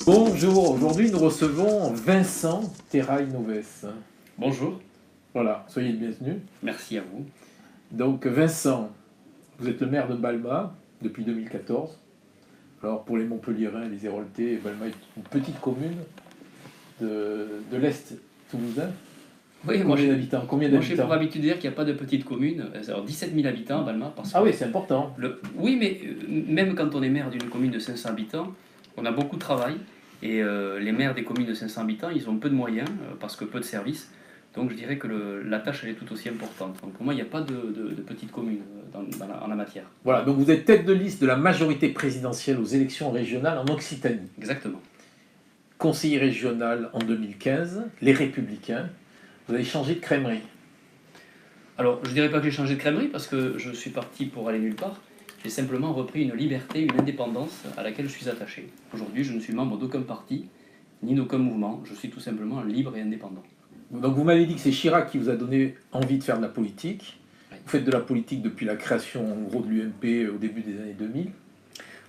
Bonjour, aujourd'hui nous recevons Vincent Terrail-Noves. Bonjour, Voilà, soyez le bienvenu. merci à vous. Donc Vincent, vous êtes le maire de Balma depuis 2014. Alors pour les Montpelliérains, les Héroltais, Balma est une petite commune de l'Est toulousain. Oui, Combien d'habitants j'ai pour habitude de dire qu'il n'y a pas de petite commune. Alors 17 000 habitants à Balma, parce que Ah oui, c'est important. oui, mais même quand on est maire d'une commune de 500 habitants, on a beaucoup de travail. Et les maires des communes de 500 habitants, ils ont peu de moyens, parce que peu de services. Donc je dirais que la tâche, elle est tout aussi importante. Donc pour moi, il n'y a pas de petite commune en la matière. Voilà, donc vous êtes tête de liste de la majorité présidentielle aux élections régionales en Occitanie. Exactement. Conseiller régional en 2015, les Républicains. Vous avez changé de crèmerie. Alors, je dirais pas que j'ai changé de crèmerie parce que je suis parti pour aller nulle part. J'ai simplement repris une liberté, une indépendance à laquelle je suis attaché. Aujourd'hui, je ne suis membre d'aucun parti, ni d'aucun mouvement. Je suis tout simplement libre et indépendant. Donc vous m'avez dit que c'est Chirac qui vous a donné envie de faire de la politique. Oui. Vous faites de la politique depuis la création en gros de l'UMP au début des années 2000.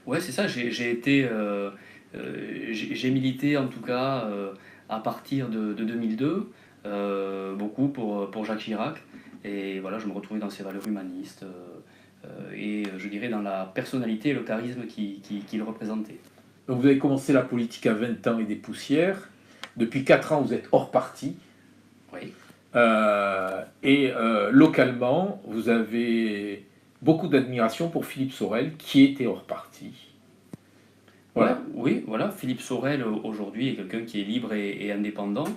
Ouais, c'est ça. J'ai milité en tout cas à partir de 2002, beaucoup pour Jacques Chirac. Et voilà, je me retrouvais dans ses valeurs humanistes et je dirais dans la personnalité et le charisme qu'il représentait. Donc vous avez commencé la politique à 20 ans et des poussières. Depuis 4 ans, vous êtes hors parti. Oui. Localement, vous avez beaucoup d'admiration pour Philippe Sorel, qui était hors parti. Voilà. Ouais, oui, voilà. Philippe Sorel, aujourd'hui, est quelqu'un qui est libre et indépendant,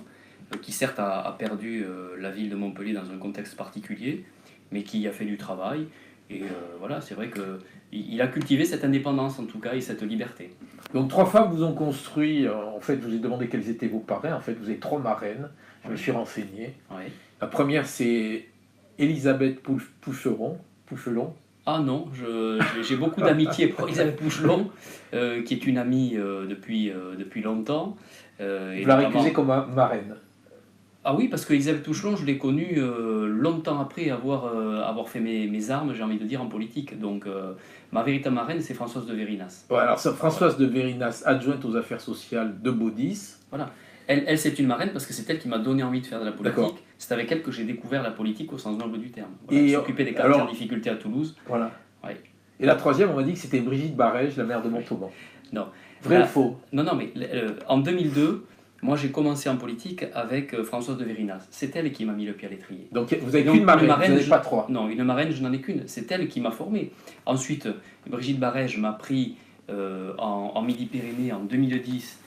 qui certes a perdu la ville de Montpellier dans un contexte particulier, mais qui a fait du travail. Et voilà, c'est vrai qu'il a cultivé cette indépendance, en tout cas, et cette liberté. Donc 3 femmes vous ont construit, en fait, je vous ai demandé quels étaient vos parrains. En fait, vous avez 3 marraines. Je me suis renseigné. Oui. La première, c'est Elisabeth Pouchelon. Ah non, j'ai beaucoup d'amitié pour Elisabeth Pouchelon, qui est une amie depuis longtemps. Et Vous la notamment- récusez comme marraine. Ah oui, parce que Elisabeth Touchelon, je l'ai connue longtemps après avoir fait mes armes, j'ai envie de dire, en politique. Donc ma véritable marraine, c'est Françoise de Vérinas. Ouais, alors ça, Françoise de Vérinas, adjointe aux affaires sociales de Baudis. Voilà. Elle c'est une marraine parce que c'est elle qui m'a donné envie de faire de la politique. D'accord. C'est avec elle que j'ai découvert la politique au sens noble du terme. Voilà, Et elle s'occupait des quartiers en alors, difficulté à Toulouse. voilà. Ouais. Et la troisième, on m'a dit que c'était Brigitte Barège, la maire de Montauban. Non. Vrai Là- ou faux? Non, mais en 2002, moi j'ai commencé en politique avec Françoise de Vérinas. C'est elle qui m'a mis le pied à l'étrier. Donc vous avez Donc, qu'une marraine, une marraine, vous n'avez je- pas 3. Non, une marraine, je n'en ai qu'une. C'est elle qui m'a formé. Ensuite, Brigitte Barège m'a pris en Midi-Pyrénées en 2010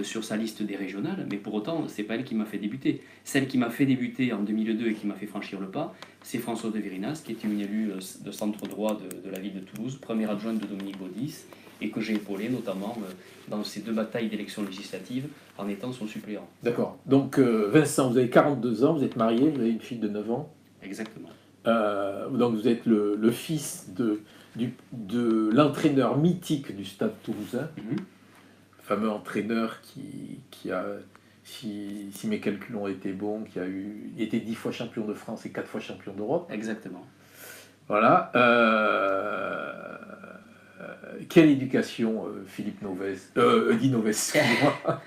sur sa liste des régionales, mais pour autant, c'est pas elle qui m'a fait débuter. Celle qui m'a fait débuter en 2002 et qui m'a fait franchir le pas, c'est Françoise de Vérinas, qui était une élue de centre droit de la ville de Toulouse, première adjointe de Dominique Baudis, et que j'ai épaulé notamment dans ces 2 batailles d'élections législatives en étant son suppléant. D'accord. Donc Vincent, vous avez 42 ans, vous êtes marié, vous avez une fille de 9 ans. Exactement. Donc vous êtes le fils de l'entraîneur mythique du Stade Toulousain, Mhm. fameux entraîneur qui a, si mes calculs ont été bons, il était 10 fois champion de France et 4 fois champion d'Europe. Exactement. Voilà. Quelle éducation, Philippe Noves, Guy Noves, excusez-moi.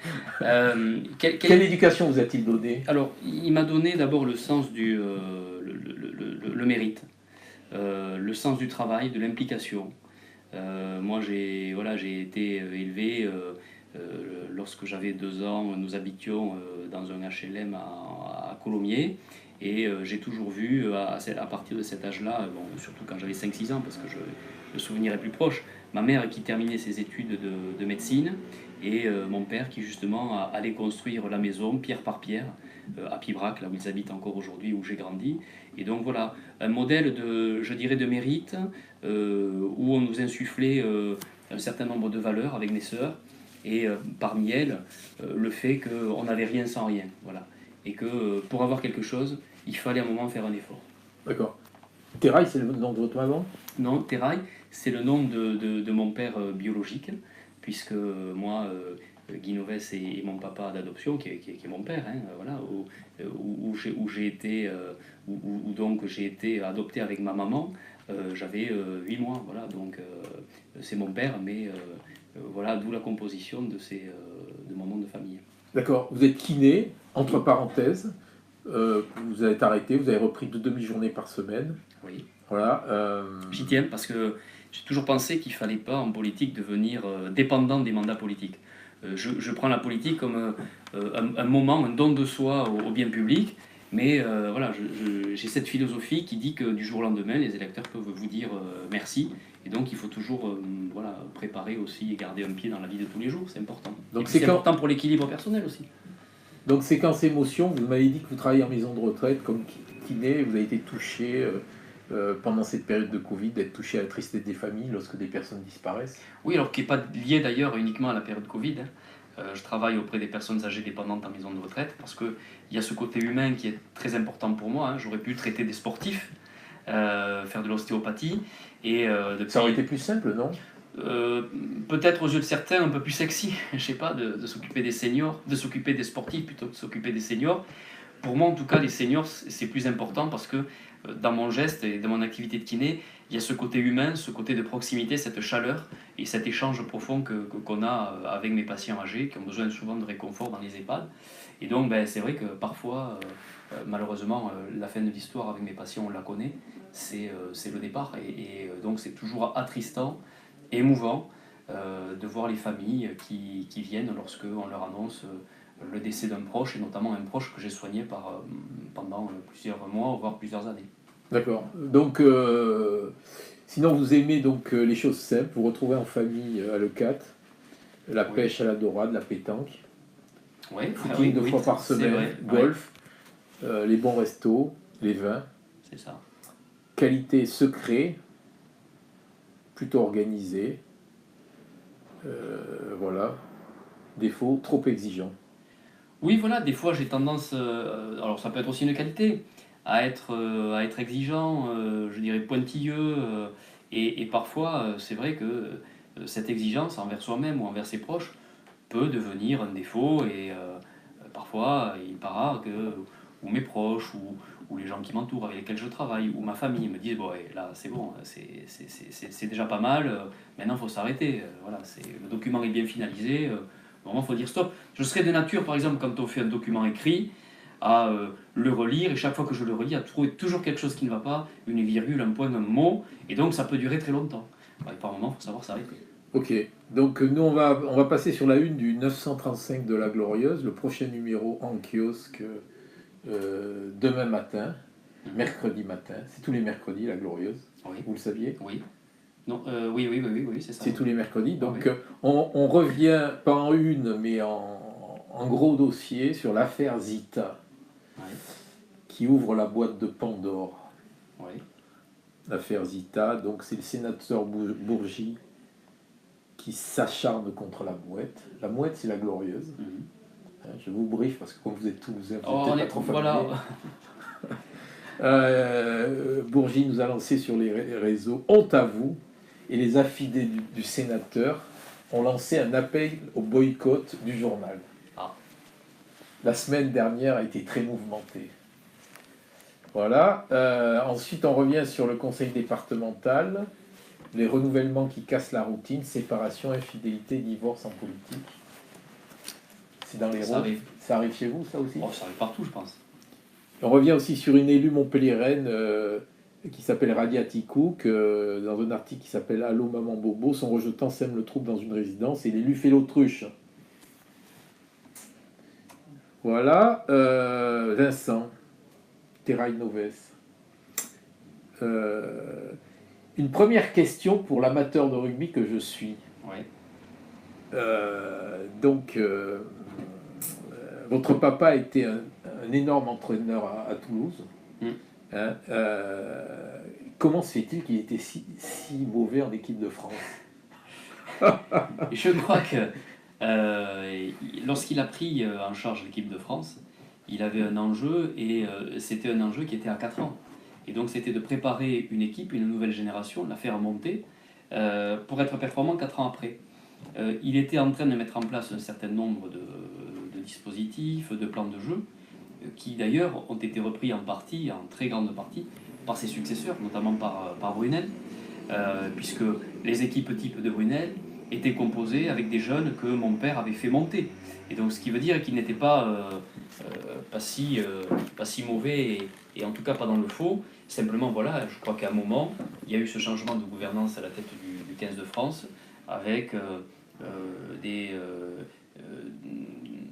Quelle éducation vous a-t-il donné? Alors, il m'a donné d'abord le sens le mérite, le sens du travail, de l'implication. Moi, j'ai été élevé, lorsque j'avais 2 ans, nous habitions dans un HLM à Colomiers, et j'ai toujours vu, à partir de cet âge-là, bon, surtout quand j'avais 5-6 ans, parce que le souvenir est plus proche, ma mère qui terminait ses études de médecine, et mon père qui justement allait construire la maison pierre par pierre à Pibrac, là où ils habitent encore aujourd'hui, où j'ai grandi. Et donc voilà, un modèle je dirais, de mérite, où on nous insufflait un certain nombre de valeurs avec mes sœurs, et parmi elles, le fait qu'on n'avait rien sans rien. Voilà. Et que pour avoir quelque chose, il fallait à un moment faire un effort. D'accord. Terrail, c'est le nom de votre maman? Non, Terrail, c'est le nom de mon père biologique, puisque moi, Guy Noves est mon papa d'adoption, qui est mon père, hein, voilà, où j'ai été, où donc j'ai été adopté avec ma maman. J'avais 8 mois, voilà, donc c'est mon père, mais voilà, d'où la composition mon nom de famille. D'accord, vous êtes kiné, entre parenthèses, vous êtes arrêté, vous avez repris 2 demi-journées par semaine. Oui. Voilà. J'y tiens parce que j'ai toujours pensé qu'il ne fallait pas en politique devenir dépendant des mandats politiques. Je prends la politique comme un moment, un don de soi au bien public, mais voilà, j'ai cette philosophie qui dit que du jour au lendemain, les électeurs peuvent vous dire merci, et donc il faut toujours voilà, préparer aussi et garder un pied dans la vie de tous les jours, c'est important. Donc c'est important pour l'équilibre personnel aussi. Donc séquence émotion, vous m'avez dit que vous travaillez en maison de retraite comme kiné, vous avez été touché pendant cette période de Covid, d'être touché à la tristesse des familles lorsque des personnes disparaissent. Oui, alors qui n'est pas lié d'ailleurs uniquement à la période Covid. Je travaille auprès des personnes âgées dépendantes en maison de retraite parce qu'il y a ce côté humain qui est très important pour moi. J'aurais pu traiter des sportifs, faire de l'ostéopathie. Ça aurait été plus simple, non ? Peut-être aux yeux de certains un peu plus sexy, je sais pas, de s'occuper des seniors, de s'occuper des sportifs plutôt que de s'occuper des seniors. Pour moi, en tout cas, les seniors, c'est plus important parce que dans mon geste et dans mon activité de kiné, il y a ce côté humain, ce côté de proximité, cette chaleur et cet échange profond qu'on a avec mes patients âgés qui ont besoin souvent de réconfort dans les EHPAD. Et donc, c'est vrai que parfois, malheureusement, la fin de l'histoire avec mes patients, on la connaît, c'est le départ. Et donc, c'est toujours attristant, émouvant de voir les familles qui viennent lorsqu'on leur annonce le décès d'un proche, et notamment un proche que j'ai soigné pendant plusieurs mois, voire plusieurs années. D'accord. Donc, sinon vous aimez donc les choses simples, vous retrouvez en famille à Leucate, la pêche à la dorade, la pétanque, footing 2 fois par semaine, vrai, golf, les bons restos, les vins. C'est ça. Qualité secret, plutôt organisé. Voilà. Défaut, trop exigeant. Oui, voilà, des fois j'ai tendance, alors ça peut être aussi une qualité, à être exigeant, je dirais pointilleux, et parfois c'est vrai que cette exigence envers soi-même ou envers ses proches peut devenir un défaut, et parfois il n'est pas rare que ou mes proches ou les gens qui m'entourent, avec lesquels je travaille, ou ma famille me disent bon, là c'est bon, c'est déjà pas mal, maintenant il faut s'arrêter, voilà, le document est bien finalisé. Vraiment, il faut dire stop. Je serais de nature, par exemple, quand on fait un document écrit, à le relire, et chaque fois que je le relis, à trouver toujours quelque chose qui ne va pas, une virgule, un point, un mot, et donc ça peut durer très longtemps. Et par moment, il faut savoir s'arrêter. Ok, donc nous on va passer sur la une du 935 de la Glorieuse, le prochain numéro en kiosque demain matin, mercredi matin. C'est tous les mercredis la Glorieuse, Oui. Vous le saviez ? Oui. Non, oui, c'est ça. C'est tous les mercredis. Donc Oui. on revient, pas en une, mais en gros dossier sur l'affaire Zita, qui ouvre la boîte de Pandore. Oui. L'affaire Zita, donc c'est le sénateur Bourgi qui s'acharne contre la mouette. La mouette, c'est la Glorieuse. Je vous briefe parce que comme vous êtes toulousain, vous n'êtes pas trop familier. Voilà. Bourgi nous a lancé sur les réseaux honte à vous, et les affidés du sénateur ont lancé un appel au boycott du journal. La semaine dernière a été très mouvementée. Voilà. Ensuite, on revient sur le conseil départemental, les renouvellements qui cassent la routine, séparation, infidélité, divorce en politique. C'est dans les rôles. Ça arrive chez vous, ça aussi ? Ça arrive partout, je pense. On revient aussi sur une élue montpelliéraine qui s'appelle Radia Tikouk, dans un article qui s'appelle Allô Maman Bobo, son rejetant sème le trouble dans une résidence et l'élu fait l'autruche. Voilà. Vincent, Terrail Noves. Une première question pour l'amateur de rugby que je suis. Oui. Votre papa a été un énorme entraîneur à Toulouse. Hein, comment se fait-il qu'il était si mauvais en équipe de France ? Je crois que lorsqu'il a pris en charge l'équipe de France, il avait un enjeu, et c'était un enjeu qui était à 4 ans. Et donc c'était de préparer une équipe, une nouvelle génération, de la faire monter pour être performant 4 ans après. Il était en train de mettre en place un certain nombre de dispositifs, de plans de jeu, qui d'ailleurs ont été repris en très grande partie, par ses successeurs, notamment par Brunel, puisque les équipes type de Brunel était composé avec des jeunes que mon père avait fait monter. Et donc, ce qui veut dire qu'il n'était pas si mauvais, et en tout cas pas dans le faux. Simplement, voilà, je crois qu'à un moment, il y a eu ce changement de gouvernance à la tête du 15 de France, avec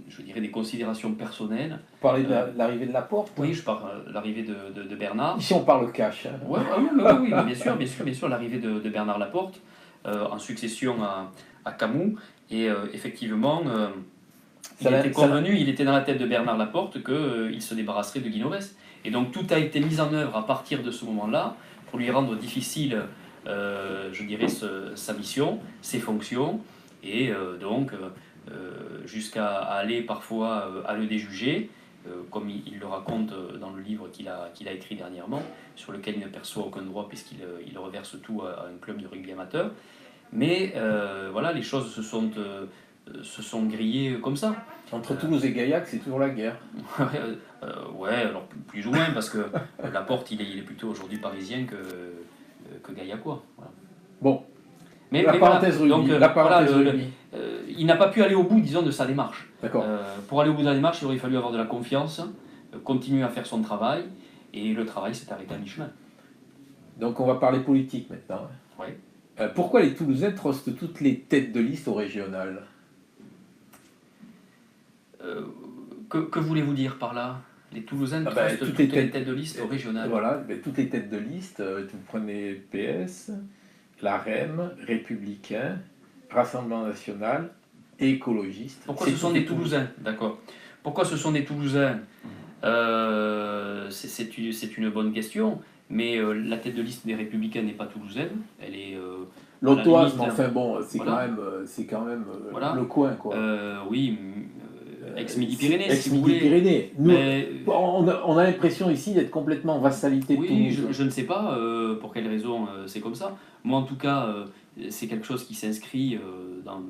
je dirais des considérations personnelles. Vous parlez de l'arrivée de Laporte? Oui, je parle de l'arrivée de Bernard. Ici, on parle cash. Hein. Oui, bien sûr, l'arrivée de Bernard Laporte, en succession à Camus. Et effectivement, il était dans la tête de Bernard Laporte qu'il se débarrasserait de Guinoves. Et donc tout a été mis en œuvre à partir de ce moment-là pour lui rendre difficile, je dirais, sa mission, ses fonctions, et jusqu'à aller parfois à le déjuger, comme il le raconte dans le livre qu'il a écrit dernièrement, sur lequel il ne perçoit aucun droit puisqu'il reverse tout à un club de rugby amateur. Mais voilà, les choses se sont grillées comme ça. Entre Toulouse et Gaillac, c'est toujours la guerre. Ouais, alors plus ou moins, parce que Laporte, il est plutôt aujourd'hui parisien que gaillacois. Voilà. Bon, mais parenthèse voilà, rugby. Donc, La parenthèse rugby. Il n'a pas pu aller au bout, disons, de sa démarche. D'accord. Pour aller au bout de la démarche, il aurait fallu avoir de la confiance, continuer à faire son travail, et le travail s'est arrêté à mi-chemin. Donc on va parler politique maintenant. Ouais. Pourquoi les Toulousains trustent toutes les têtes de liste au régional? Que voulez-vous dire par là? Les Toulousains trustent toutes les têtes de liste au régional. Voilà, toutes les têtes de liste, vous prenez PS, la REM, Républicain, Rassemblement National et Écologiste. Pourquoi ce sont des Toulousains? D'accord. Pourquoi ce sont des Toulousains? C'est une bonne question, mais la tête de liste des Républicains n'est pas toulousaine, elle est l'Autoise, mais enfin bon, c'est voilà. quand même voilà. Le coin, quoi. Oui, ex-Midi-Pyrénées, si vous Ex-Midi-Pyrénées. Nous, mais, on a l'impression ici d'être complètement vassalité de Toulouse. Oui, je ne sais pas pour quelle raison c'est comme ça. Moi, en tout cas, c'est quelque chose qui s'inscrit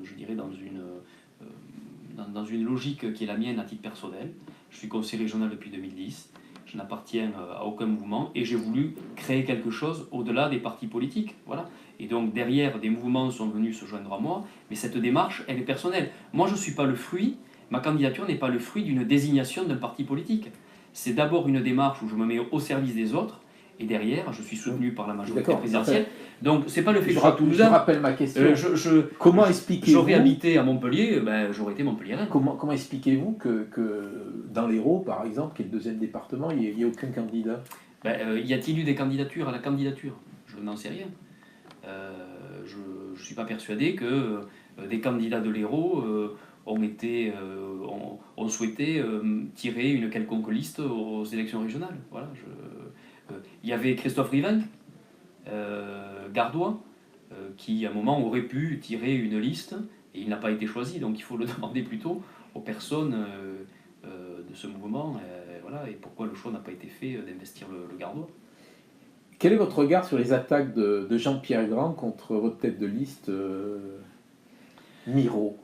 je dirais, dans une logique qui est la mienne à titre personnel. Je suis conseiller régional depuis 2010. Je n'appartiens à aucun mouvement et j'ai voulu créer quelque chose au-delà des partis politiques. Voilà. Et donc derrière, des mouvements sont venus se joindre à moi, mais cette démarche, elle est personnelle. Moi, je ne suis pas le fruit, ma candidature n'est pas le fruit d'une désignation d'un parti politique. C'est d'abord une démarche où je me mets au service des autres, et derrière, je suis soutenu par la majorité présidentielle. Donc, c'est pas le fait que je sois toulousain. Je rappelle ma question. Comment expliquez-vous... J'aurais habité à Montpellier, j'aurais été montpelliérain. Comment expliquez-vous que dans l'Hérault, par exemple, qui est le deuxième département, il n'y ait aucun candidat? Y a-t-il eu des candidatures à la candidature? Je n'en sais rien. Je ne suis pas persuadé que des candidats de l'Hérault ont souhaité tirer une quelconque liste aux élections régionales. Voilà, il y avait Christophe Riven, gardois, qui à un moment aurait pu tirer une liste, et il n'a pas été choisi, donc il faut le demander plutôt aux personnes de ce mouvement, voilà, et pourquoi le choix n'a pas été fait d'investir le gardois. Quel est votre regard sur les attaques de Jean-Pierre Grand contre votre tête de liste Miro,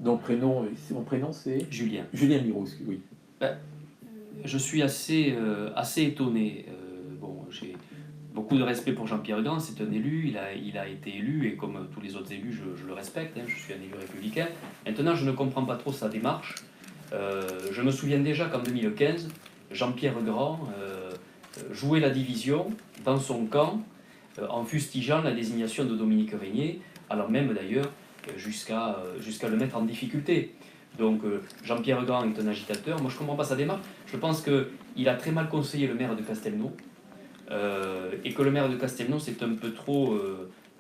dont son prénom c'est Julien Miro, oui. Je suis assez étonné. J'ai beaucoup de respect pour Jean-Pierre Grand, c'est un élu, il a été élu, et comme tous les autres élus, je le respecte, je suis un élu républicain. Maintenant, je ne comprends pas trop sa démarche. Je me souviens déjà qu'en 2015, Jean-Pierre Grand jouait la division dans son camp, en fustigeant la désignation de Dominique Régnier, alors même d'ailleurs jusqu'à le mettre en difficulté. Donc Jean-Pierre Grand est un agitateur. Moi je ne comprends pas sa démarche. Je pense qu'il a très mal conseillé le maire de Castelnau, et que le maire de Castelnau s'est un peu trop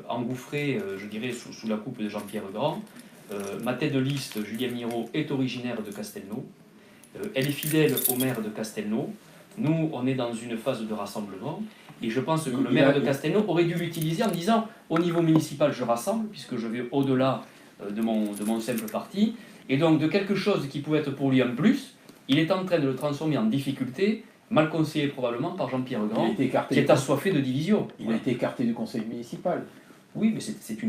engouffré, je dirais, sous la coupe de Jean-Pierre Grand. Ma tête de liste, Julien Miro, est originaire de Castelnau. Elle est fidèle au maire de Castelnau. Nous, on est dans une phase de rassemblement, et je pense que le maire de Castelnau aurait dû l'utiliser en disant au niveau municipal, je rassemble, puisque je vais au-delà de mon simple parti, et donc de quelque chose qui pouvait être pour lui un plus, il est en train de le transformer en difficulté, mal conseillé probablement par Jean-Pierre Grand, qui est assoiffé de division. Il a été écarté du conseil municipal. Oui, mais c'est à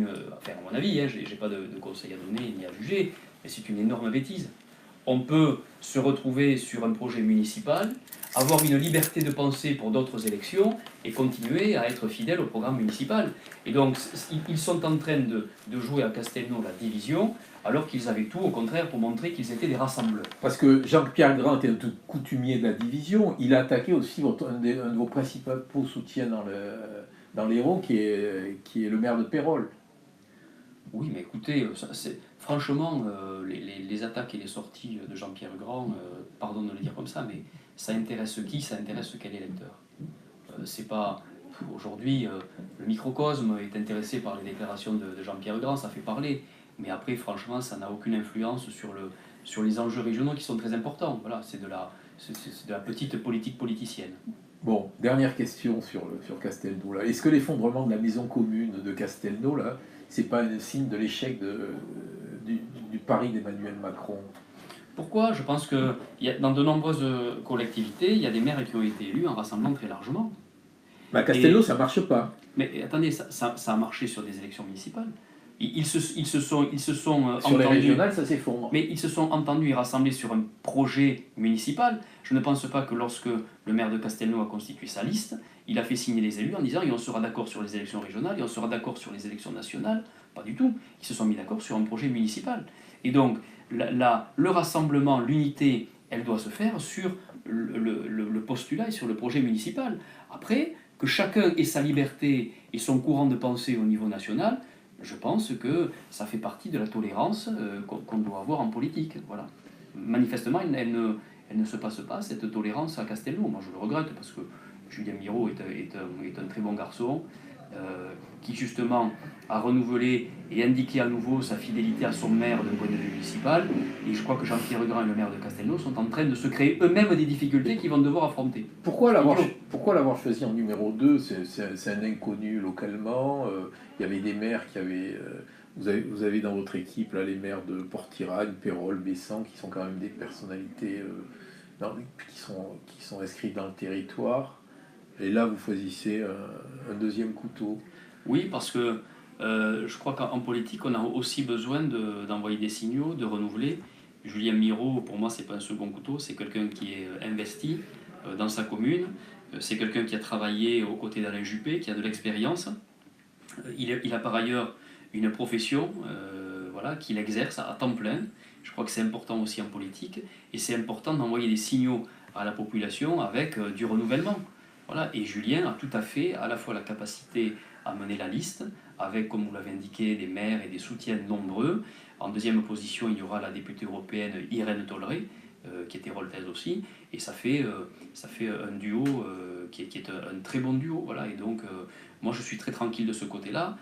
mon avis, je n'ai pas de conseil à donner ni à juger, mais c'est une énorme bêtise. on peut se retrouver sur un projet municipal, avoir une liberté de penser pour d'autres élections et continuer à être fidèle au programme municipal. Et donc, ils sont en train de jouer à Castelnau la division, alors qu'ils avaient tout, au contraire, pour montrer qu'ils étaient des rassembleurs. Parce que Jean-Pierre Grand était un tout coutumier de la division, il a attaqué aussi un de vos principaux soutiens dans l'Hérault, qui est le maire de Pérols. Oui, mais écoutez, franchement, les attaques et les sorties de Jean-Pierre Grand, pardon de le dire comme ça, mais ça intéresse qui? Ça intéresse quel électeur? C'est pas... Aujourd'hui, le microcosme est intéressé par les déclarations de Jean-Pierre Grand, ça fait parler. Mais après, franchement, ça n'a aucune influence sur les enjeux régionaux qui sont très importants. Voilà, c'est de la petite politique politicienne. Bon, dernière question sur Castelnau. Là. Est-ce que l'effondrement de la maison commune de Castelnau, là, c'est pas un signe de l'échec du pari d'Emmanuel Macron? Pourquoi? Je pense que dans de nombreuses collectivités, il y a des maires qui ont été élus en rassemblant très largement. Bah, Castelnau, ça marche pas. Mais attendez, ça a marché sur des élections municipales. Ils se sont Sur les régionales, ça s'effondre. Mais ils se sont entendus et rassemblés sur un projet municipal. Je ne pense pas que lorsque le maire de Castelnau a constitué sa liste, il a fait signer les élus en disant et on sera d'accord sur les élections régionales et on sera d'accord sur les élections nationales. Pas du tout. Ils se sont mis d'accord sur un projet municipal. Et donc, le rassemblement, l'unité, elle doit se faire sur le postulat et sur le projet municipal. Après, que chacun ait sa liberté et son courant de pensée au niveau national, je pense que ça fait partie de la tolérance qu'on doit avoir en politique. Voilà. Manifestement, elle ne se passe pas, cette tolérance à Castelnau. Moi, je le regrette parce que Julien Miro est un très bon garçon qui, justement, a renouvelé et indiqué à nouveau sa fidélité à son maire d'un point de vue municipal. Et je crois que Jean-Pierre Grand et le maire de Castelnau sont en train de se créer eux-mêmes des difficultés qu'ils vont devoir affronter. Pourquoi l'avoir choisi en numéro 2? C'est un inconnu localement. Il y avait des maires qui avaient... vous avez dans votre équipe là, les maires de Portiragne, Pérols, Bessan, qui sont quand même des personnalités qui sont inscrites dans le territoire. Et là, vous choisissez un deuxième couteau. Oui, parce que je crois qu'en politique, on a aussi besoin d'envoyer des signaux, de renouveler. Julien Miro, pour moi, c'est pas un second couteau, c'est quelqu'un qui est investi dans sa commune. C'est quelqu'un qui a travaillé aux côtés d'Alain Juppé, qui a de l'expérience. Il a par ailleurs une profession voilà, qu'il exerce à temps plein. Je crois que c'est important aussi en politique. Et c'est important d'envoyer des signaux à la population avec du renouvellement. Voilà. Et Julien a tout à fait à la fois la capacité à mener la liste, avec, comme vous l'avez indiqué, des maires et des soutiens nombreux. En deuxième position, il y aura la députée européenne Irène Tolleré, qui était héroltaise aussi, et ça fait un duo qui est un très bon duo. Voilà. Et donc, moi, je suis très tranquille de ce côté-là.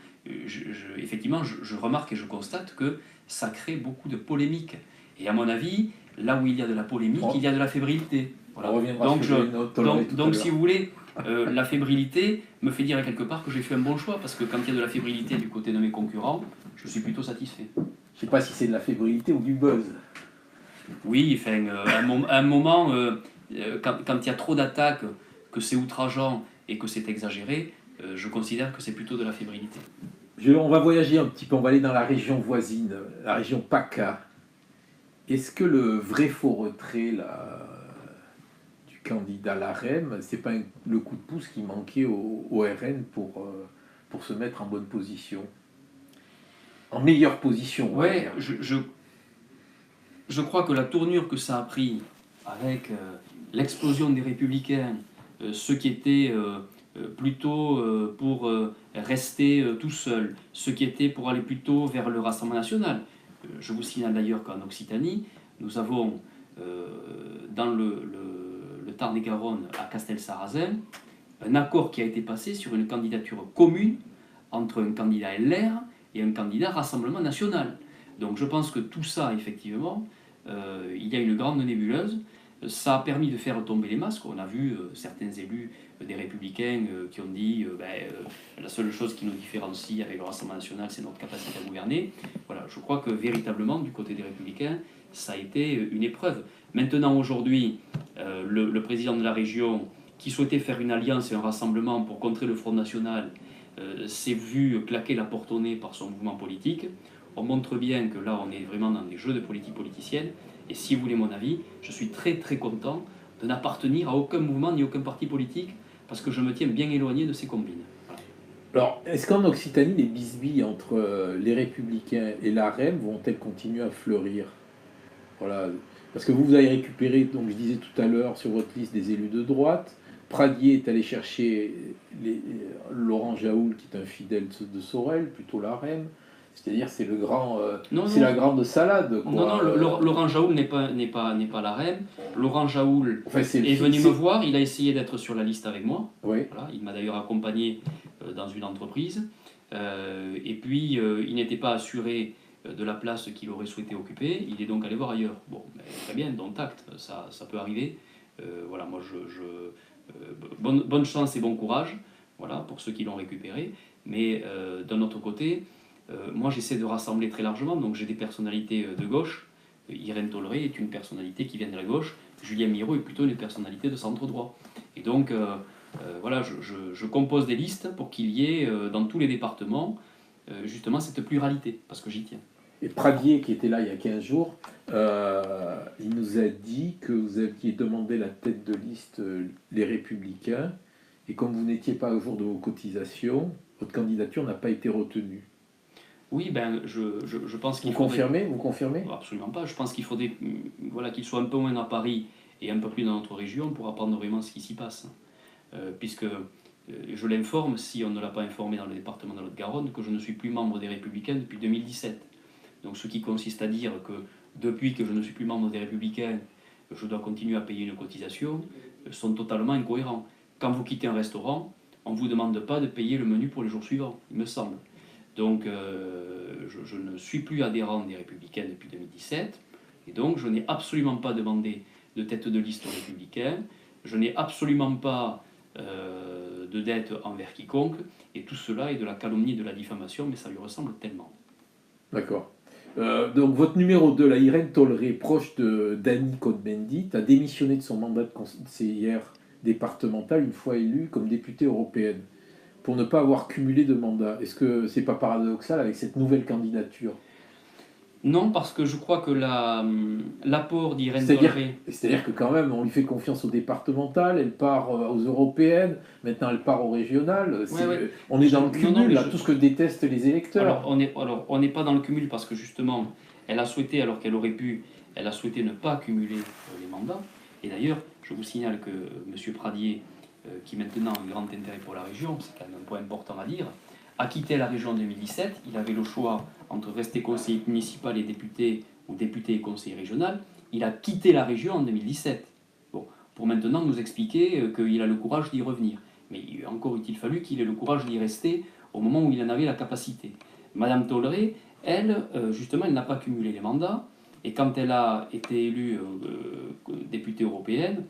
Effectivement, je remarque et je constate que ça crée beaucoup de polémiques. Et à mon avis, là où il y a de la polémique, il y a de la fébrilité. Voilà. Donc, si vous voulez, la fébrilité me fait dire quelque part que j'ai fait un bon choix, parce que quand il y a de la fébrilité du côté de mes concurrents, je suis plutôt satisfait. Je ne sais pas si c'est de la fébrilité ou du buzz. Oui, enfin, à un moment, quand il y a trop d'attaques, que c'est outrageant et que c'est exagéré, je considère que c'est plutôt de la fébrilité. On va voyager un petit peu, on va aller dans la région voisine, la région PACA. Est-ce que le vrai faux retrait là, du candidat LaREM, c'est pas le coup de pouce qui manquait au RN pour se mettre en bonne position, en meilleure position? Oui, je crois que la tournure que ça a pris avec l'explosion des Républicains, ceux qui étaient plutôt pour rester tout seuls, ceux qui étaient pour aller plutôt vers le Rassemblement national. Je vous signale d'ailleurs qu'en Occitanie, nous avons dans le Tarn-et-Garonne, à Castelsarrasin, un accord qui a été passé sur une candidature commune entre un candidat LR et un candidat Rassemblement national. Donc je pense que tout ça, effectivement, il y a une grande nébuleuse. Ça a permis de faire tomber les masques. On a vu certains élus des Républicains qui ont dit la seule chose qui nous différencie avec le Rassemblement national, c'est notre capacité à gouverner. Voilà, je crois que véritablement, du côté des Républicains, ça a été une épreuve. Maintenant, aujourd'hui, le président de la région, qui souhaitait faire une alliance et un rassemblement pour contrer le Front National, s'est vu claquer la porte au nez par son mouvement politique. on montre bien que là, on est vraiment dans des jeux de politique politicienne. Et si vous voulez mon avis, je suis très très content de n'appartenir à aucun mouvement ni aucun parti politique, parce que je me tiens bien éloigné de ces combines. Voilà. Alors, est-ce qu'en Occitanie, les bisbilles entre les Républicains et la REM vont-elles continuer à fleurir? Voilà. Parce que vous avez récupéré, donc je disais tout à l'heure, sur votre liste des élus de droite. Pradier est allé chercher Laurent Jaoul, qui est un fidèle de Sorel, plutôt la REM. C'est-à-dire, c'est le grand, c'est la grande salade, quoi. Non, Laurent Jaoul n'est pas la reine. Laurent Jaoul Enfin, est venu me voir, il a essayé d'être sur la liste avec moi. Oui. Voilà, il m'a d'ailleurs accompagné dans une entreprise. Et puis, il n'était pas assuré de la place qu'il aurait souhaité occuper. Il est donc allé voir ailleurs. Bon, ben, très bien, dont acte, ça peut arriver. Voilà, moi, bonne chance et bon courage, voilà, pour ceux qui l'ont récupéré. Mais d'un autre côté, moi, j'essaie de rassembler très largement. Donc, j'ai des personnalités de gauche. Irène Tolleré est une personnalité qui vient de la gauche. Julien Miro est plutôt une personnalité de centre droit. Et donc, voilà, je compose des listes pour qu'il y ait dans tous les départements justement cette pluralité, parce que j'y tiens. Et Pradier, qui était là il y a 15 jours, il nous a dit que vous aviez demandé la tête de liste les Républicains, et comme vous n'étiez pas au jour de vos cotisations, votre candidature n'a pas été retenue. Oui, ben, je pense qu'il faut... Vous confirmez? Absolument pas. Je pense qu'il faudrait voilà, qu'il soit un peu moins à Paris et un peu plus dans notre région pour apprendre vraiment ce qui s'y passe. Puisque je l'informe, si on ne l'a pas informé dans le département de la Haute-Garonne, que je ne suis plus membre des Républicains depuis 2017. Donc ce qui consiste à dire que depuis que je ne suis plus membre des Républicains, je dois continuer à payer une cotisation, sont totalement incohérents. Quand vous quittez un restaurant, on ne vous demande pas de payer le menu pour les jours suivants, il me semble. Donc je ne suis plus adhérent des Républicains depuis 2017, et donc je n'ai absolument pas demandé de tête de liste aux Républicains, je n'ai absolument pas de dette envers quiconque, et tout cela est de la calomnie et de la diffamation, mais ça lui ressemble tellement. D'accord. Donc votre numéro 2, la Irène Tolleré, proche de Dany Cohn-Bendit, a démissionné de son mandat de conseillère départementale une fois élue comme députée européenne, pour ne pas avoir cumulé de mandats. Est-ce que c'est pas paradoxal avec cette nouvelle candidature? Non, parce que je crois que l'apport d'Irène Tolleré... C'est-à-dire que quand même, on lui fait confiance au départemental, elle part aux européennes, maintenant elle part au régional. On est dans le cumul, tout ce que détestent les électeurs. Alors, on n'est pas dans le cumul parce que justement, elle a souhaité, alors qu'elle aurait pu, elle a souhaité ne pas cumuler les mandats. Et d'ailleurs, je vous signale que M. Pradier, qui maintenant a un grand intérêt pour la région, c'est quand même un point important à dire, a quitté la région en 2017. Il avait le choix entre rester conseiller municipal et député, ou député et conseiller régional. Il a quitté la région en 2017. Bon, pour maintenant nous expliquer qu'il a le courage d'y revenir. Mais encore eût-il fallu qu'il ait le courage d'y rester au moment où il en avait la capacité. Madame Tolleré, elle, justement, elle n'a pas cumulé les mandats. Et quand elle a été élue députée européenne,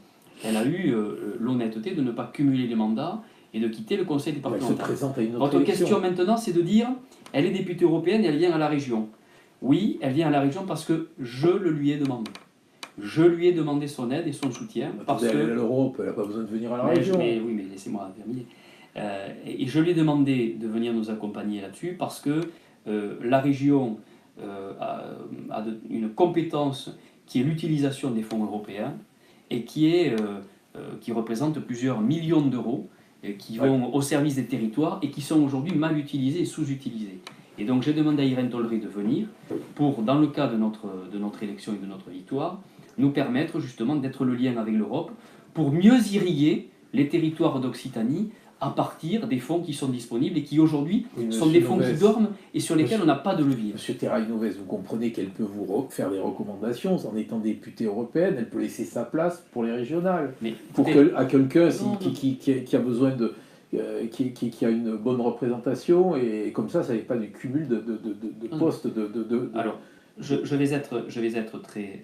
elle a eu l'honnêteté de ne pas cumuler les mandats et de quitter le conseil départemental. Votre question maintenant, c'est de dire, elle est députée européenne et elle vient à la région. Oui, elle vient à la région parce que je le lui ai demandé. Je lui ai demandé son aide et son soutien. Parce que l'Europe, elle n'a pas besoin de venir à la région. Oui, mais laissez-moi terminer. Et je lui ai demandé de venir nous accompagner là-dessus parce que la région a une compétence qui est l'utilisation des fonds européens et qui représente plusieurs millions d'euros qui vont au service des territoires et qui sont aujourd'hui mal utilisés et sous-utilisés. Et donc j'ai demandé à Irène Tolleré de venir pour, dans le cas de notre élection et de notre victoire, nous permettre justement d'être le lien avec l'Europe pour mieux irriguer les territoires d'Occitanie à partir des fonds qui sont disponibles et qui aujourd'hui sont des fonds qui dorment et sur lesquels on n'a pas de levier. Monsieur Terrail-Noves, vous comprenez qu'elle peut vous faire des recommandations en étant députée européenne, elle peut laisser sa place pour les régionales. Mais à quelqu'un qui a besoin de... Qui a une bonne représentation, et comme ça n'est pas du cumul de postes. Alors, je vais être très,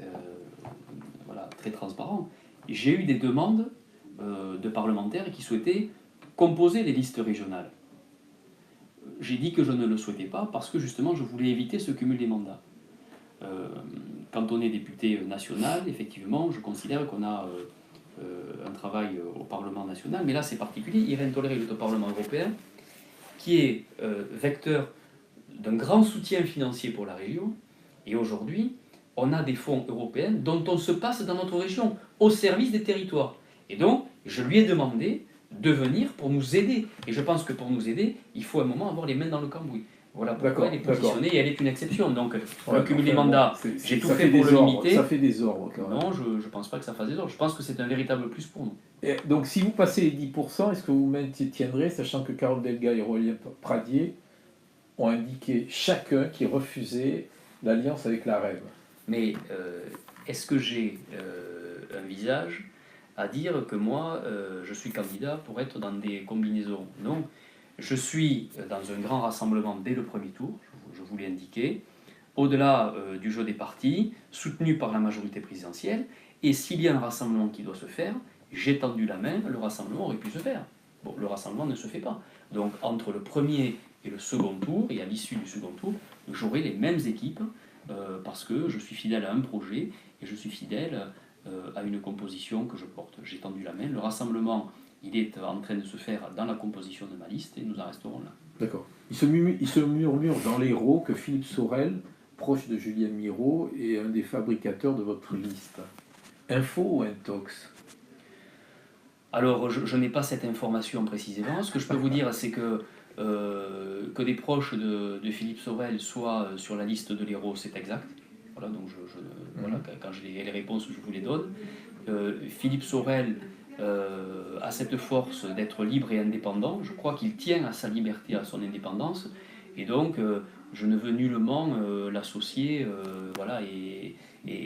très transparent. J'ai eu des demandes de parlementaires qui souhaitaient composer les listes régionales. J'ai dit que je ne le souhaitais pas parce que justement je voulais éviter ce cumul des mandats. Quand on est député national, effectivement, je considère qu'on a un travail au Parlement national, mais là c'est particulier. Irène Tolleré est au Parlement européen, qui est vecteur d'un grand soutien financier pour la région. Et aujourd'hui, on a des fonds européens dont on se passe dans notre région, au service des territoires. Et donc, je lui ai demandé de venir pour nous aider. Et je pense que pour nous aider, il faut à un moment avoir les mains dans le cambouis. Voilà pourquoi elle est positionnée et elle est une exception. Donc, le cumul des mandats, j'ai tout fait pour le limiter. Ça fait des ordres quand même. Non, je ne pense pas que ça fasse des ordres. Je pense que c'est un véritable plus pour nous. Et donc, si vous passez les 10%, est-ce que vous maintiendrez, sachant que Carole Delga et Aurélien Pradier ont indiqué chacun qui refusait l'alliance avec la REM? Mais est-ce que j'ai un visage à dire que moi, je suis candidat pour être dans des combinaisons? Non. Je suis dans un grand rassemblement dès le premier tour, je vous l'ai indiqué, au-delà du jeu des partis, soutenu par la majorité présidentielle, et s'il y a un rassemblement qui doit se faire, j'ai tendu la main, le rassemblement aurait pu se faire. Bon, le rassemblement ne se fait pas. Donc entre le premier et le second tour, et à l'issue du second tour, j'aurai les mêmes équipes, parce que je suis fidèle à un projet, et je suis fidèle à une composition que je porte. J'ai tendu la main, le rassemblement, il est en train de se faire dans la composition de ma liste, et nous en resterons là. D'accord. Il se murmure dans l'Hérault que Philippe Sorel, proche de Julien Miro, est un des fabricateurs de votre liste. Info ou intox? Alors, je n'ai pas cette information précisément. Ce que je peux vous dire, c'est que des proches de Philippe Sorel soient sur la liste de l'Hérault, c'est exact. Voilà, donc voilà, quand j'ai les réponses, je vous les donne. Philippe Sorel a cette force d'être libre et indépendant. Je crois qu'il tient à sa liberté, à son indépendance. Et donc, je ne veux nullement l'associer voilà, et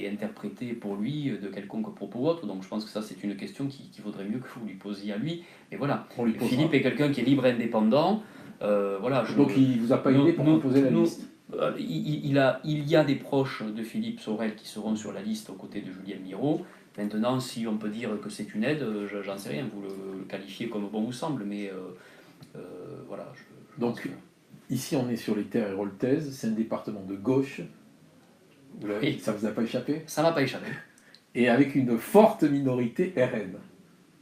interpréter pour lui de quelconque propos ou autre. Donc je pense que ça, c'est une question qui vaudrait mieux que vous lui posiez à lui. Mais voilà, Philippe est quelqu'un qui est libre et indépendant. Voilà, donc il ne vous a pas aidé pour composer la liste? Il y a des proches de Philippe Sorel qui seront sur la liste aux côtés de Julien Miro. Maintenant, si on peut dire que c'est une aide, j'en sais rien, vous le qualifiez comme bon vous semble, mais voilà. Donc, ici, on est sur les terres héroltaises, c'est un département de gauche. Oui. Ça ne vous a pas échappé? Ça ne m'a pas échappé. Et avec une forte minorité RN.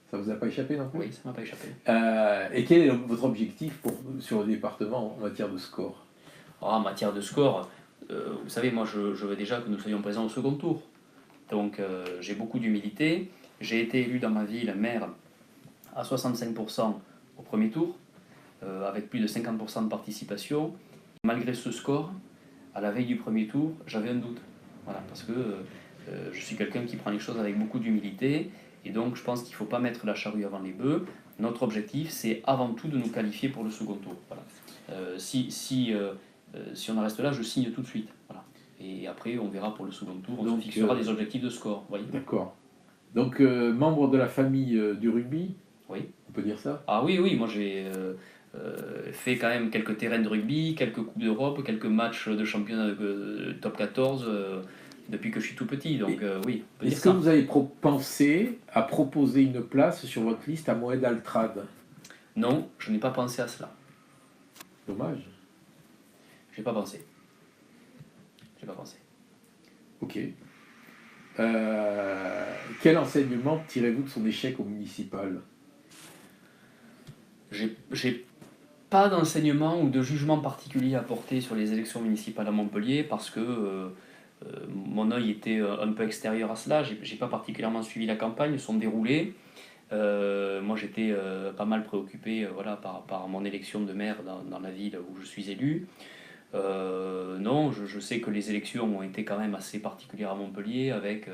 Ça ne vous a pas échappé non plus? Oui, ça ne m'a pas échappé. Et quel est votre objectif sur le département en matière de score? En matière de score, vous savez, moi je veux déjà que nous soyons présents au second tour. Donc j'ai beaucoup d'humilité. J'ai été élu dans ma ville maire à 65% au premier tour, avec plus de 50% de participation. Malgré ce score, à la veille du premier tour, j'avais un doute. Voilà, parce que je suis quelqu'un qui prend les choses avec beaucoup d'humilité. Et donc je pense qu'il ne faut pas mettre la charrue avant les bœufs. Notre objectif, c'est avant tout de nous qualifier pour le second tour. Voilà. Si on en reste là, je signe tout de suite. Voilà. Et après, on verra pour le second tour, on se fixera des objectifs de score. D'accord. Donc, membre de la famille du rugby? Oui. On peut dire ça? Ah oui, moi j'ai fait quand même quelques terrains de rugby, quelques Coupes d'Europe, quelques matchs de championnat de top 14 depuis que je suis tout petit. Donc oui, on peut dire ça. Est-ce que vous avez pensé à proposer une place sur votre liste à Moed Altrad? Non, je n'ai pas pensé à cela. Dommage. J'ai pas pensé. Ok. Quel enseignement tirez-vous de son échec au municipal? J'ai pas d'enseignement ou de jugement particulier à porter sur les élections municipales à Montpellier parce que mon œil était un peu extérieur à cela. J'ai pas particulièrement suivi la campagne, son déroulé. Moi j'étais pas mal préoccupé voilà, par mon élection de maire dans la ville où je suis élu. Non, je sais que les élections ont été quand même assez particulières à Montpellier avec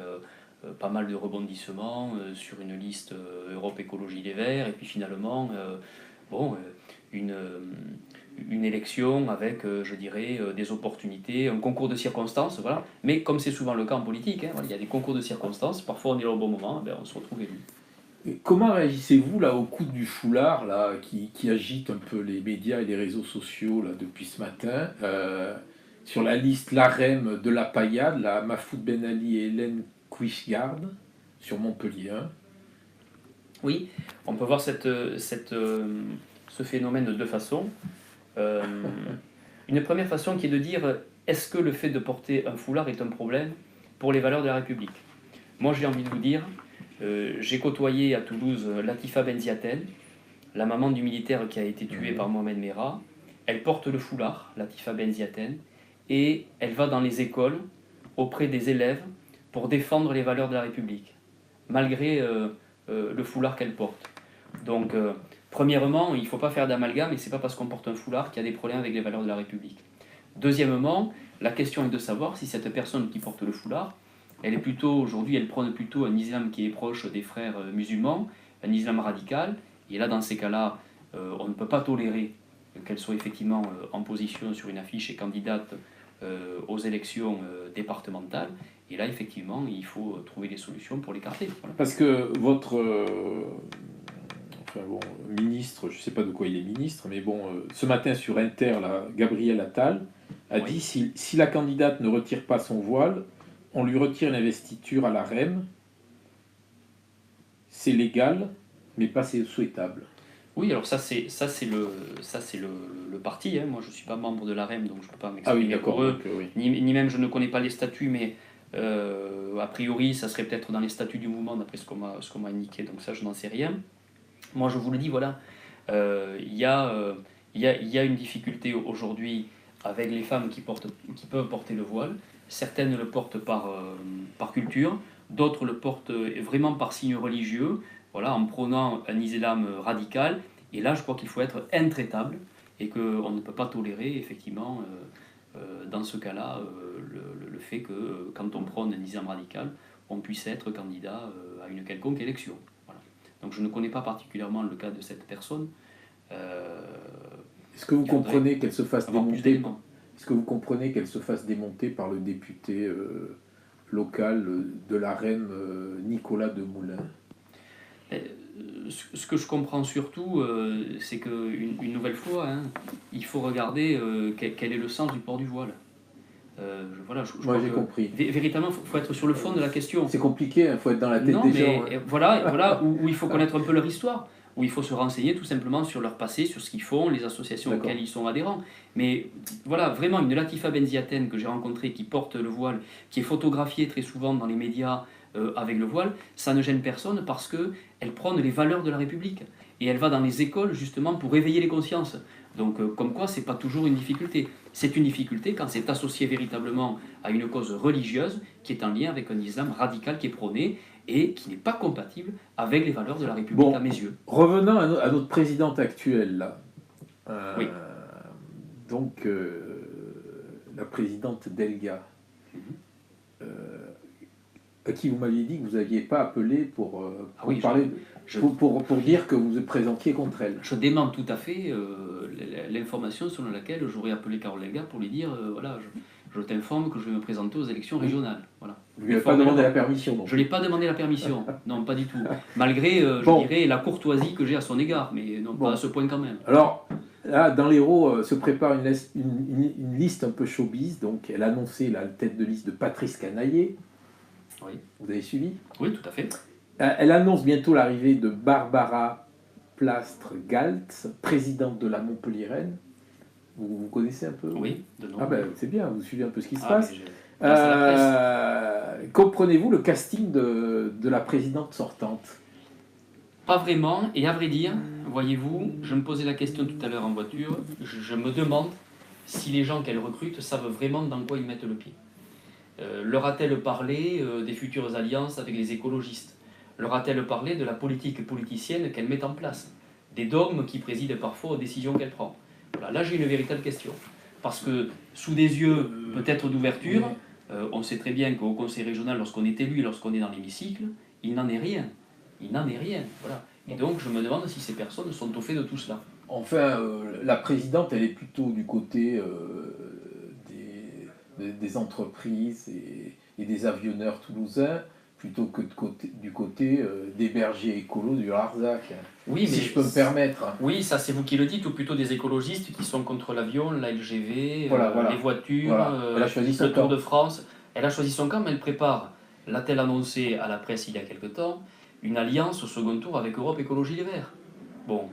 pas mal de rebondissements sur une liste Europe Écologie Les Verts et puis finalement une élection avec, je dirais, des opportunités, un concours de circonstances, voilà. Mais comme c'est souvent le cas en politique, hein, voilà, il y a des concours de circonstances, parfois on est là au bon moment, on se retrouve élu. Comment réagissez-vous là au coup du foulard là, qui agite un peu les médias et les réseaux sociaux là, depuis ce matin sur la liste l'AREM de la Paillade, la Mahfoud Ben Ali et Hélène Kouichgard sur Montpellier 1? Oui, on peut voir ce phénomène de deux façons. Une première façon qui est de dire est-ce que le fait de porter un foulard est un problème pour les valeurs de la République? Moi j'ai envie de vous dire, j'ai côtoyé à Toulouse Latifa Benziatel, la maman du militaire qui a été tué par Mohamed Merah. elle porte le foulard, Latifa Benziaten, et elle va dans les écoles auprès des élèves pour défendre les valeurs de la République, malgré le foulard qu'elle porte. Donc, premièrement, il ne faut pas faire d'amalgame, et ce n'est pas parce qu'on porte un foulard qu'il y a des problèmes avec les valeurs de la République. Deuxièmement, la question est de savoir si cette personne qui porte le foulard, aujourd'hui, elle prône plutôt un islam qui est proche des frères musulmans, un islam radical, et là, dans ces cas-là, on ne peut pas tolérer qu'elle soit effectivement en position sur une affiche et candidate aux élections départementales. Et là, effectivement, il faut trouver des solutions pour l'écarter. Voilà. Parce que votre ministre, je ne sais pas de quoi il est ministre, mais bon, ce matin sur Inter, là, Gabriel Attal a dit si la candidate ne retire pas son voile, on lui retire l'investiture à la REM. C'est légal, mais pas souhaitable. Oui, alors ça c'est le parti. Hein. Moi, je ne suis pas membre de l'AREM, donc je ne peux pas m'exprimer pour eux. Ni même je ne connais pas les statuts, mais a priori, ça serait peut-être dans les statuts du mouvement, d'après ce qu'on m'a indiqué. Donc ça, je n'en sais rien. Moi, je vous le dis, voilà, il y a une difficulté aujourd'hui avec les femmes qui peuvent porter le voile. Certaines le portent par culture, d'autres le portent vraiment par signe religieux, voilà, en prônant un islam radical. Et là, je crois qu'il faut être intraitable et qu'on ne peut pas tolérer, effectivement, dans ce cas-là, le fait que, quand on prône un islam radical, on puisse être candidat à une quelconque élection. Voilà. Donc je ne connais pas particulièrement le cas de cette personne. Est-ce que vous comprenez qu'elle se fasse démonter Est-ce que vous comprenez qu'elle se fasse démonter par le député local de la REM, Nicolas Demoulin? Ce que je comprends surtout, c'est qu'une nouvelle fois, hein, il faut regarder quel est le sens du port du voile. Voilà, moi j'ai compris. Véritablement, il faut être sur le fond de la question. C'est compliqué, il faut être dans la tête des gens. Hein. Voilà où il faut connaître un peu leur histoire, où il faut se renseigner tout simplement sur leur passé, sur ce qu'ils font, les associations auxquelles ils sont adhérents. Mais voilà, vraiment, une Latifa Benziaten que j'ai rencontrée, qui porte le voile, qui est photographiée très souvent dans les médias avec le voile, ça ne gêne personne parce qu'elle prône les valeurs de la République. Et elle va dans les écoles justement pour éveiller les consciences. Donc comme quoi, c'est pas toujours une difficulté. C'est une difficulté quand c'est associé véritablement à une cause religieuse qui est en lien avec un islam radical qui est prôné et qui n'est pas compatible avec les valeurs de la République à mes yeux. Revenons à notre présidente actuelle, là. Oui. Donc, la présidente Delga, à qui vous m'aviez dit que vous n'aviez pas appelé pour parler... Pour dire que vous vous présentiez contre elle. Je dément tout à fait l'information selon laquelle j'aurais appelé Carole Delga pour lui dire voilà, je t'informe que je vais me présenter aux élections régionales. Voilà. Vous ne lui avez pas demandé la permission donc. Je ne lui ai pas demandé la permission, non, pas du tout. Malgré, je dirais, la courtoisie que j'ai à son égard, mais non, pas à ce point quand même. Alors, là, dans l'Hérault se prépare une liste un peu showbiz, donc elle a annoncé la tête de liste de Patrice Canaillé. Oui. Vous avez suivi? Oui, tout à fait. Elle annonce bientôt l'arrivée de Barbara Plastre-Galtz, présidente de la Montpelliéraine. Vous connaissez un peu? Oui, de nom. Ah ben c'est bien, vous suivez un peu ce qui se passe. Comprenez-vous le casting de la présidente sortante? Pas vraiment, et à vrai dire, voyez-vous, je me posais la question tout à l'heure en voiture, je me demande si les gens qu'elle recrute savent vraiment dans quoi ils mettent le pied. Leur a-t-elle parlé des futures alliances avec les écologistes? Leur a-t-elle parlé de la politique politicienne qu'elle met en place, des dogmes qui président parfois aux décisions qu'elle prend? Voilà, là j'ai une véritable question. Parce que sous des yeux peut-être d'ouverture, on sait très bien qu'au conseil régional, lorsqu'on est élu, lorsqu'on est dans l'hémicycle, il n'en est rien. Il n'en est rien. Voilà. Et donc je me demande si ces personnes sont au fait de tout cela. Enfin, la présidente, elle est plutôt du côté des entreprises et des avionneurs toulousains, plutôt que du côté des bergers écolos du Larzac, oui, si je peux me permettre. Oui, ça c'est vous qui le dites, ou plutôt des écologistes qui sont contre l'avion, la LGV, voilà. les voitures, Elle a choisi le Tour de France. Elle a choisi son camp, mais elle prépare, l'a-t-elle annoncé à la presse il y a quelque temps, une alliance au second tour avec Europe Écologie Les Verts. Bon,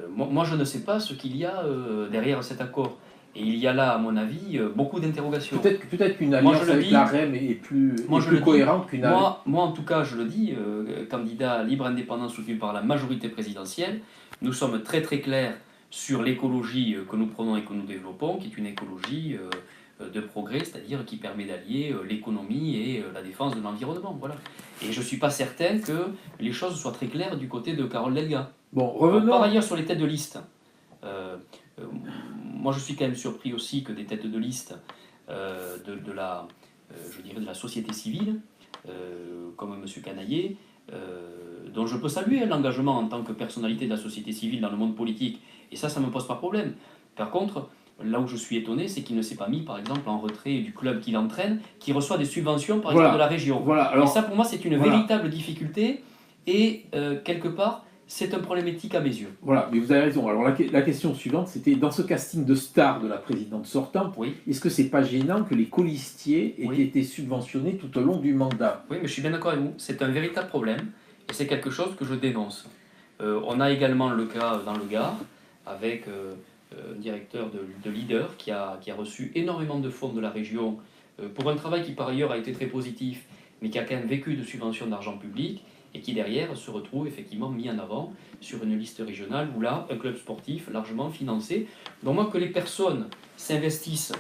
moi je ne sais pas ce qu'il y a derrière cet accord. Et il y a là, à mon avis, beaucoup d'interrogations. Peut-être qu'une alliance avec la REM est plus cohérente qu'une alliance. Moi, en tout cas, je le dis, candidat libre indépendant soutenu par la majorité présidentielle, nous sommes très très clairs sur l'écologie que nous prenons et que nous développons, qui est une écologie de progrès, c'est-à-dire qui permet d'allier l'économie et la défense de l'environnement. Voilà. Et je ne suis pas certain que les choses soient très claires du côté de Carole Delga. Bon, Alors, revenons. par ailleurs, sur les têtes de liste, moi je suis quand même surpris aussi que des têtes de liste je dirais de la société civile, comme M. Canaillé, dont je peux saluer l'engagement en tant que personnalité de la société civile dans le monde politique, et ça ne me pose pas problème. Par contre, là où je suis étonné, c'est qu'il ne s'est pas mis, par exemple, en retrait du club qu'il entraîne, qui reçoit des subventions, par exemple, de la région. Voilà, alors, et ça, pour moi, c'est une voilà. véritable difficulté, et quelque part, c'est un problématique à mes yeux. Voilà, mais vous avez raison. Alors la question suivante, c'était dans ce casting de stars de la présidente sortante, Oui. Est-ce que c'est pas gênant que les colistiers aient Oui. été subventionnés tout au long du mandat? Oui, mais je suis bien d'accord avec vous. C'est un véritable problème, et c'est quelque chose que je dénonce. On a également le cas dans le Gard, avec un directeur de Leader qui a reçu énormément de fonds de la région pour un travail qui par ailleurs a été très positif, mais qui a quand même vécu de subventions d'argent public, et qui derrière se retrouve effectivement mis en avant sur une liste régionale où là, un club sportif largement financé. Donc moi, que les personnes s'investissent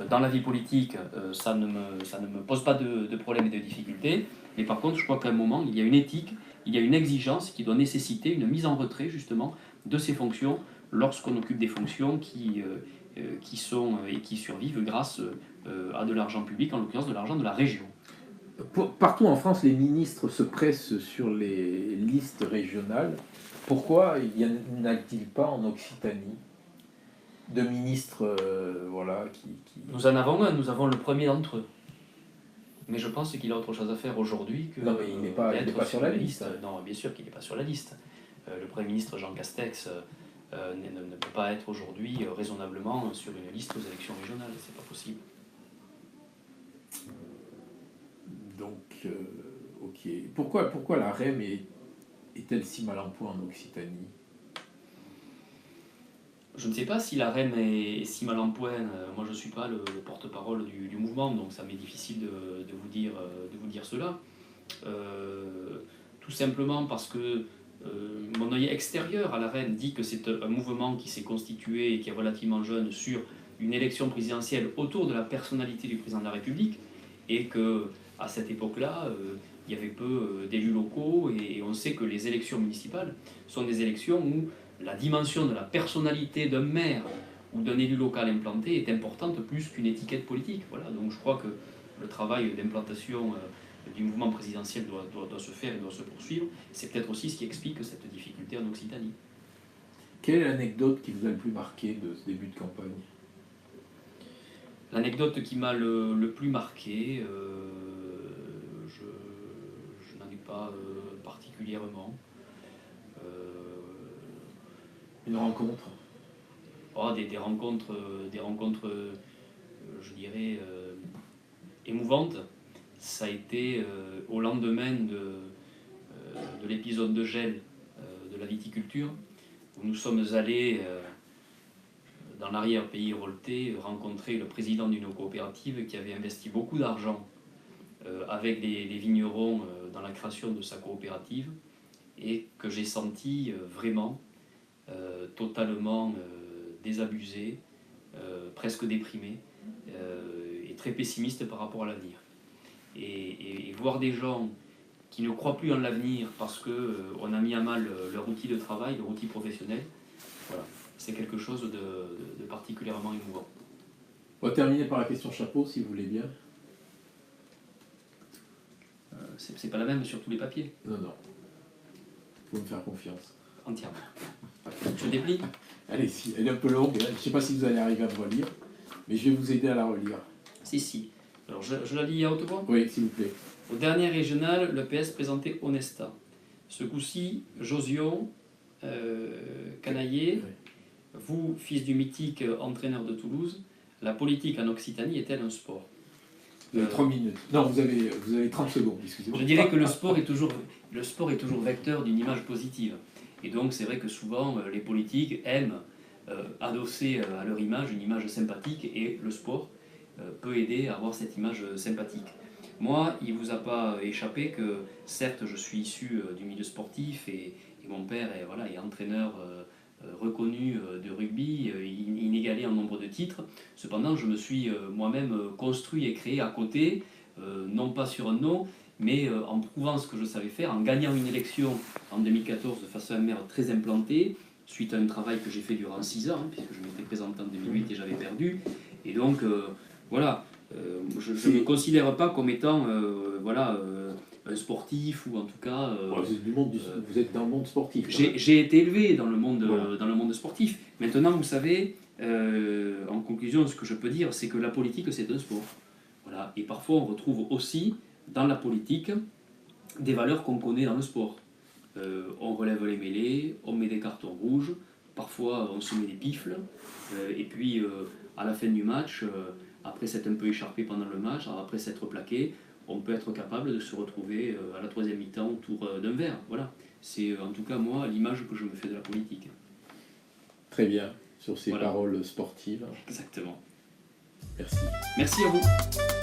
dans la vie politique, ça ne me pose pas de problème et de difficultés, mais par contre, je crois qu'à un moment, il y a une éthique, il y a une exigence qui doit nécessiter une mise en retrait justement de ces fonctions lorsqu'on occupe des fonctions qui sont et qui survivent grâce à de l'argent public, en l'occurrence de l'argent de la région. Partout en France, les ministres se pressent sur les listes régionales. Pourquoi n'y en a-t-il pas en Occitanie de ministres qui... Nous en avons un, nous avons le premier d'entre eux. Mais je pense qu'il a autre chose à faire aujourd'hui que non, mais il n'est pas sur la liste. Non, bien sûr qu'il n'est pas sur la liste. Le Premier ministre Jean Castex ne peut pas être aujourd'hui raisonnablement sur une liste aux élections régionales, c'est pas possible. Donc, ok. Pourquoi la REM est-elle si mal en point en Occitanie? Je ne sais pas si la REM est si mal en point. Moi, je ne suis pas le porte-parole du mouvement, donc ça m'est difficile de vous dire cela. Tout simplement parce que mon œil extérieur à la REM dit que c'est un mouvement qui s'est constitué et qui est relativement jeune sur une élection présidentielle autour de la personnalité du président de la République, et qu'à cette époque-là, il y avait peu d'élus locaux, et on sait que les élections municipales sont des élections où la dimension de la personnalité d'un maire ou d'un élu local implanté est importante plus qu'une étiquette politique. Voilà, donc je crois que le travail d'implantation du mouvement présidentiel doit se faire et doit se poursuivre. C'est peut-être aussi ce qui explique cette difficulté en Occitanie. Quelle est l'anecdote qui vous a le plus marqué de ce début de campagne? L'anecdote qui m'a le plus marqué, je n'en ai pas particulièrement. Une rencontre? Des rencontres, je dirais, émouvantes. Ça a été au lendemain de l'épisode de gel de la viticulture, où nous sommes allés dans l'arrière-pays héroltais rencontrer le président d'une coopérative qui avait investi beaucoup d'argent avec les vignerons dans la création de sa coopérative, et que j'ai senti vraiment totalement désabusé, presque déprimé, et très pessimiste par rapport à l'avenir. Et voir des gens qui ne croient plus en l'avenir parce qu'on a mis à mal leur outil de travail, leur outil professionnel, voilà, c'est quelque chose de particulièrement émouvant. On va terminer par la question chapeau, si vous voulez bien. C'est pas la même sur tous les papiers. Non. Faut me faire confiance. Entièrement. Je déplie. Allez, si, elle est un peu longue, je ne sais pas si vous allez arriver à me relire, mais je vais vous aider à la relire. Si. Alors je la lis à haute voix ? Oui, s'il vous plaît. Au dernier régional, le PS présentait Onesta. Ce coup-ci, Josion, Canaillé, vous, fils du mythique entraîneur de Toulouse, la politique en Occitanie est-elle un sport ? Vous avez 3 minutes. Non, vous avez 30 secondes, excusez-moi. Je dirais que le sport est toujours vecteur d'une image positive. Et donc c'est vrai que souvent les politiques aiment adosser à leur image une image sympathique, et le sport peut aider à avoir cette image sympathique. Moi, il ne vous a pas échappé que certes je suis issu du milieu sportif, et mon père est entraîneur reconnu de rugby, inégalé en nombre de titres. Cependant, je me suis moi-même construit et créé à côté, non pas sur un nom, mais en prouvant ce que je savais faire, en gagnant une élection en 2014 face à un maire très implanté, suite à un travail que j'ai fait durant 6 ans, puisque je m'étais présenté en 2008 et j'avais perdu. Et donc, voilà, je ne me considère pas comme étant un sportif, ou en tout cas... vous êtes dans le monde sportif. J'ai été élevé dans le monde sportif. Maintenant, vous savez, en conclusion, ce que je peux dire, c'est que la politique, c'est un sport. Voilà. Et parfois, on retrouve aussi dans la politique des valeurs qu'on connaît dans le sport. On relève les mêlées, on met des cartons rouges, parfois on se met des pifles, et puis à la fin du match, après s'être un peu écharpé pendant le match, après s'être plaqué, on peut être capable de se retrouver à la troisième mi-temps autour d'un verre. Voilà. C'est en tout cas moi l'image que je me fais de la politique. Très bien, sur ces paroles sportives. Exactement. Merci. Merci à vous.